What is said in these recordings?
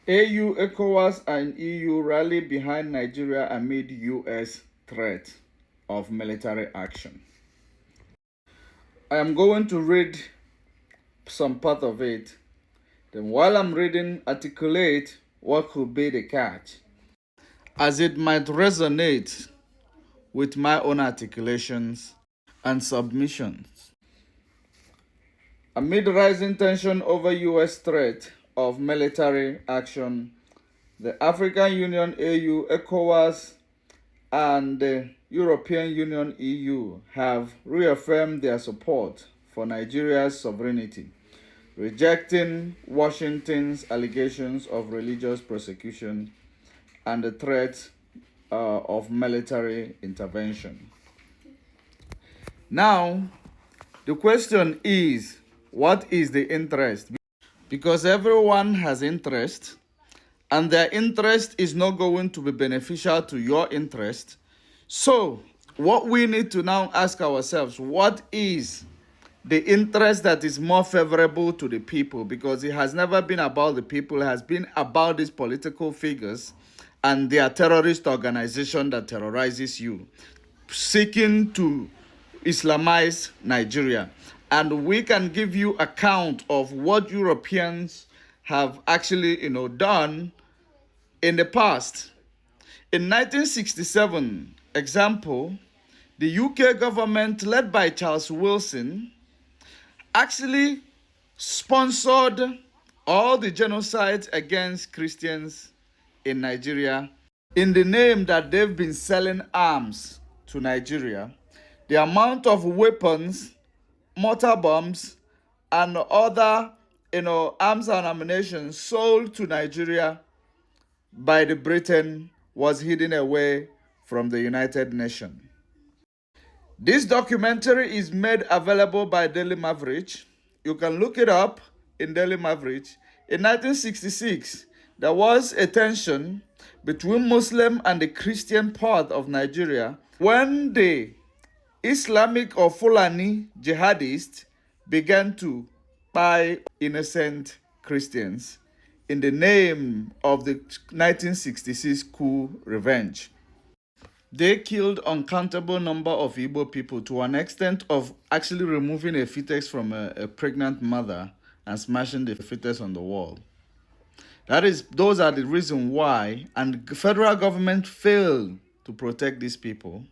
AU, ECOWAS, and EU rally behind Nigeria amid US threat of military action. I am going to read some part of it. Then while I'm reading, articulate what could be the catch, as it might resonate with my own articulations and submissions. Amid rising tension over US threat of military action, the African Union AU, ECOWAS, and the European Union EU have reaffirmed their support for Nigeria's sovereignty, rejecting Washington's allegations of religious persecution and the threat of military intervention. Now, the question is, what is the interest? Because everyone has interest, and their interest is not going to be beneficial to your interest. So, what we need to now ask ourselves, what is the interest that is more favorable to the people? Because it has never been about the people, it has been about these political figures and their terrorist organization that terrorizes you, seeking to Islamize Nigeria. And we can give you account of what Europeans have actually, done in the past. In 1967, example, the UK government, led by Charles Wilson, actually sponsored all the genocides against Christians in Nigeria in the name that they've been selling arms to Nigeria. The amount of weapons, mortar bombs, and other arms and ammunition sold to Nigeria by the Britain was hidden away from the United Nations. This documentary is made available by Daily Maverick. You can look it up in Daily Maverick. In 1966, there was a tension between Muslim and the Christian part of Nigeria when the Islamic or Fulani jihadists began to buy innocent Christians in the name of the 1966 coup revenge. They killed uncountable number of Igbo people to an extent of actually removing a fetus from a pregnant mother and smashing the fetus on the wall. Those are the reason why, and the federal government failed to protect these people.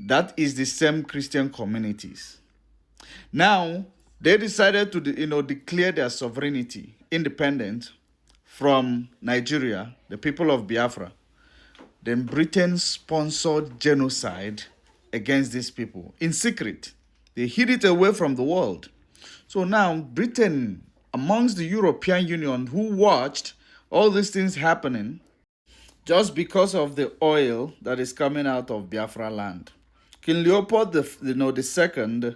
That is the same Christian communities. Now, they decided to declare their sovereignty, independent from Nigeria, the people of Biafra. Then Britain sponsored genocide against these people in secret. They hid it away from the world. So now Britain, amongst the European Union, who watched all these things happening just because of the oil that is coming out of Biafra land. King Leopold II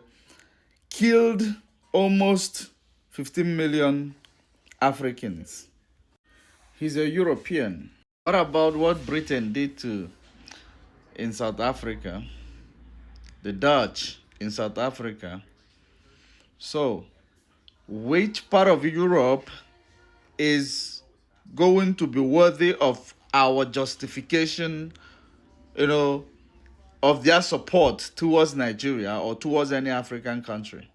killed almost 15 million Africans. He's a European. What about what Britain did in South Africa? The Dutch in South Africa. So, which part of Europe is going to be worthy of our justification, of their support towards Nigeria or towards any African country?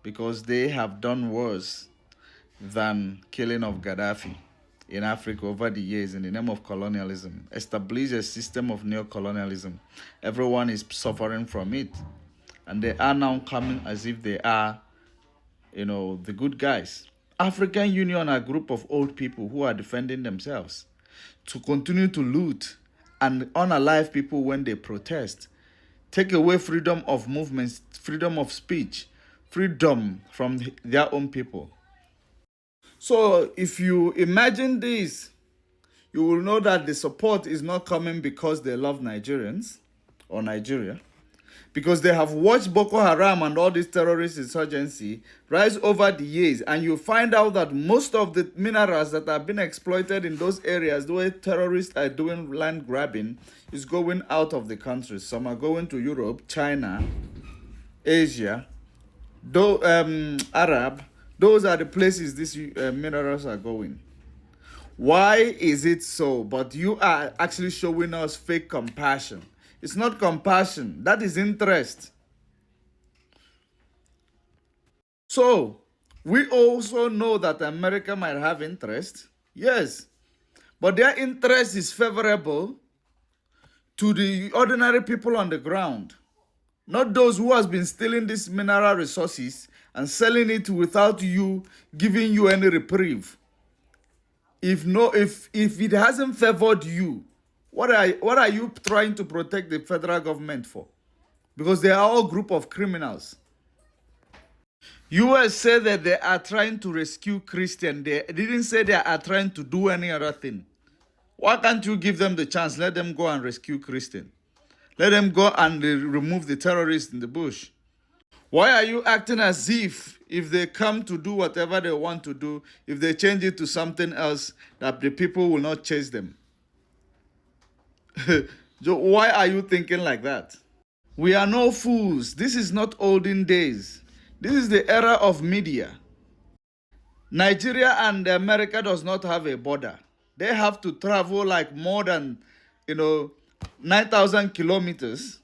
Because they have done worse than killing of Gaddafi in Africa over the years in the name of colonialism, established a system of neocolonialism. Everyone is suffering from it. And they are now coming as if they are, the good guys. African Union are a group of old people who are defending themselves to continue to loot and unalive people when they protest. Take away freedom of movement, freedom of speech, freedom from their own people. So if you imagine this, you will know that the support is not coming because they love Nigerians or Nigeria, because they have watched Boko Haram and all this terrorist insurgency rise over the years, and you find out that most of the minerals that have been exploited in those areas, the way terrorists are doing land grabbing, is going out of the country. Some are going to Europe, China, Asia, Arab. Those are the places these minerals are going. Why is it so? But you are actually showing us fake compassion. It's not compassion, that is interest. So, we also know that America might have interest. Yes. But their interest is favorable to the ordinary people on the ground, not those who has been stealing these mineral resources and selling it without you giving you any reprieve. If it hasn't favored you, what are you trying to protect the federal government for? Because they are all group of criminals. US said that they are trying to rescue Christian. They didn't say they are trying to do any other thing. Why can't you give them the chance? Let them go and rescue Christian. Let them go and remove the terrorists in the bush. Why are you acting as if they come to do whatever they want to do, if they change it to something else, that the people will not chase them? So why are you thinking like that? We are no fools. This is not olden days. This is the era of media. Nigeria and America does not have a border. They have to travel like more than, 9,000 kilometers